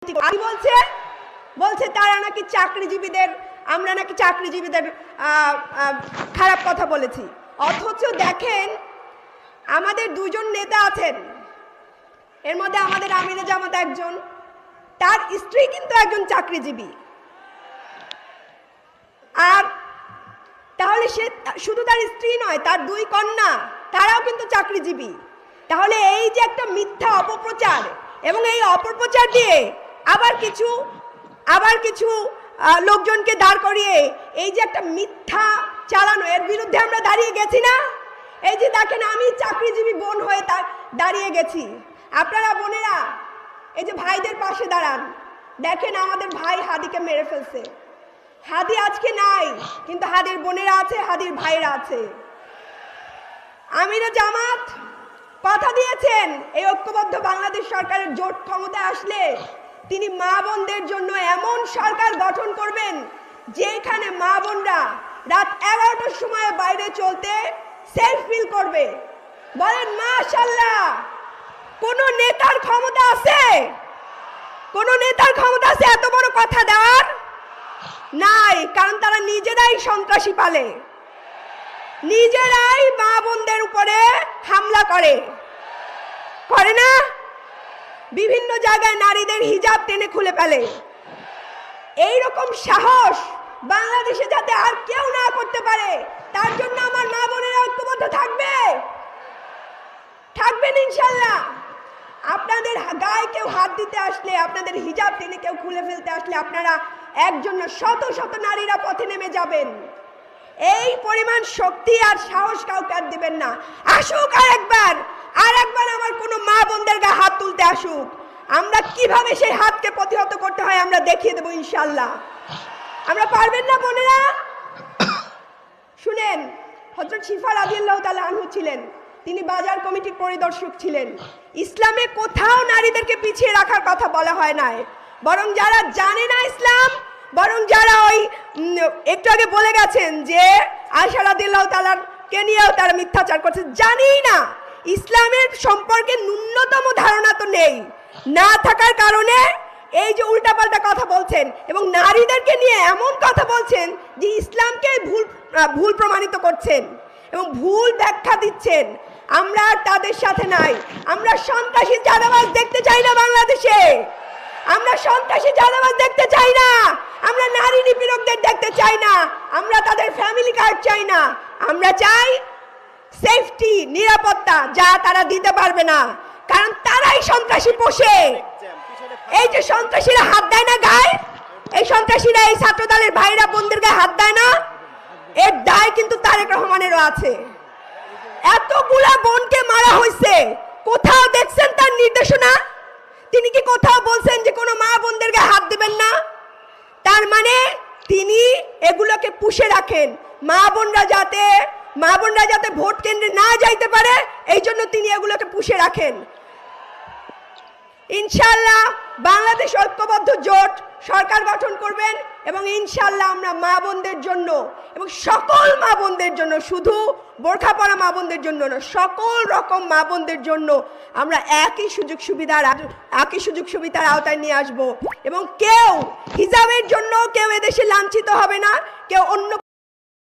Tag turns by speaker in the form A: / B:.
A: বলছে বলছে তারা নাকি চাকরিজীবীদের আমরা নাকি চাকরিজীবীদের খারাপ কথা বলেছি। অথচ দেখেন আমাদের দুজন নেতা আছেন, এর মধ্যে আমাদের আমিরে জামাত একজন, তার স্ত্রী কিন্তু একজন চাকরিজীবী। আর তাহলে সে শুধু তার স্ত্রী নয়, তার দুই কন্যা তারাও কিন্তু চাকরিজীবী। তাহলে এই যে একটা মিথ্যা অপপ্রচার, এবং এই অপপ্রচার দিয়ে আবার কিছু লোকজনকে দাঁড় করিয়ে এই যে একটা মিথ্যা চালানো, এর বিরুদ্ধে আমরা দাঁড়িয়ে গেছি না? এই যে দেখেন আমি চাকরিজীবী বোন হয়ে দাঁড়িয়ে গেছি। আপনারা বোনেরা এই যে ভাইদের পাশে দাঁড়ান। দেখেন আমাদের ভাই হাদিকে মেরে ফেলছে। হাদি আজকে নাই, কিন্তু হাদির বোনেরা আছে, হাদির ভাইরা আছে। আমিরে জামাত কথা দিয়েছেন এই ঐক্যবদ্ধ বাংলাদেশ সরকারের জোট ক্ষমতায় আসলে তিনি মা বোনদের জন্য এমন সরকার গঠন করবেন যেখানে মা বোনরা রাত 11টার সময় বাইরে চলতে সেফ ফিল করবে। বলেন মাশাআল্লাহ। কোন নেতার ক্ষমতা আছে? কোন নেতার ক্ষমতা আছে এত বড় কথা দেওয়ার? নাই, কারণ তারা নিজেরাই সন্ত্রাসী পালে, নিজেরাই মা বোনদের উপরে হামলা করে না? বিভিন্ন জায়গায় নারীদের হিজাব টেনে খুলে ফেলে। এইরকম সাহস বাংলাদেশে যাতে আর কেউ না করতে পারে, তার জন্য আমার মা বোনেরা ঐক্যবদ্ধ থাকবেন ইনশাল্লাহ। আপনাদের গায়ে কেউ হাত দিতে আসলে, আপনাদের হিজাব টেনে কেউ খুলে ফেলতে আসলে আপনারা একজন শত শত নারীরা পথে নেমে যাবেন। এই পরিমাণ শক্তি আর সাহস কাউকে আর দিবেন না। আসুক আর একবার আমার কোনো মা বোনদের গায়ে হাত তুলতে আসুক, আমরা কিভাবে সেই হাতকে প্রতিহত করতে হয় আমরা দেখিয়ে দেবো ইনশাল্লাহ। আমরা পারবেন না বোনেরা? শুনেন, হযরত শিফা রাদিয়াল্লাহু তাআলা আনহু ছিলেন, তিনি বাজার কমিটির পরিদর্শক ছিলেন। ইসলামে কোথাও নারীদেরকে পিছিয়ে রাখার কথা বলা হয় নাই, বরং যারা জানে না ইসলাম, বরং যারা ওই একটু আগে বলে গেছেন যে আয়েশা রাদিয়াল্লাহু তাআলাকে নিয়েও তারা মিথ্যাচার করছে, জানেই না ইসলামের সম্পর্কে ন্যূনতম ধারণা তো নেই, না থাকার কারণে এই যে উল্টাপাল্টা কথা বলছেন এবং নারীদেরকে নিয়ে এমন কথা বলছেন যে ইসলামকে ভুল প্রমাণিত করছেন এবং ভুল ব্যাখ্যা দিচ্ছেন। আমরা তাদের সাথে নাই। আমরা সন্ত্রাসী চাঁদাবাজ দেখতে চাই না বাংলাদেশে। আমরা সন্ত্রাসী চাঁদাবাজ দেখতে চাই না। আমরা নারী নিপীড়কদের দেখতে চাই না। আমরা তাদের ফ্যামিলি কার্ড চাই না। আমরা চাই সেফটি, নিরাপত্তা, যা তারা দিতে পারবে না, কারণ তারাই সন্ত্রাসী পোষে। এই যে সন্ত্রাসীরা হাত দেয় না গায়ে, এই সন্ত্রাসীরা এই ছাত্র দলের ভাইরা বোনদের গায়ে হাত দেয় না, এর দায় কিন্তু তারেক রহমানেরও আছে। এতগুলা বোনকে মারা হয়েছে, কোথাও দেখছেন তার নির্দেশনা? তিনি কি কোথাও বলছেন যে কোনো মা বোনদের গায়ে হাত দিবেন না? তার মানে তিনি এগুলোকে পুষে রাখেন, মা বোনরা যাতে ভোট কেন্দ্রে না যাইতে পারে, এই জন্য তিনি এগুলোকে পুষে রাখেন। ইনশাআল্লাহ বাংলাদেশ ঐক্যবদ্ধ জোট সরকার গঠন করবেন এবং ইনশাআল্লাহ আমরা মা বোনদের জন্য এবং সকল মা বোনদের জন্য, শুধু বোরখা পরা মা বোনদের জন্য না, সকল রকম মা বোনদের জন্য আমরা একই সুযোগ সুবিধার আওতায় নিয়ে আসব। এবং কেউ হিজাবের জন্য কেউ এদেশে লাঞ্ছিত হবে না, কেউ অন্য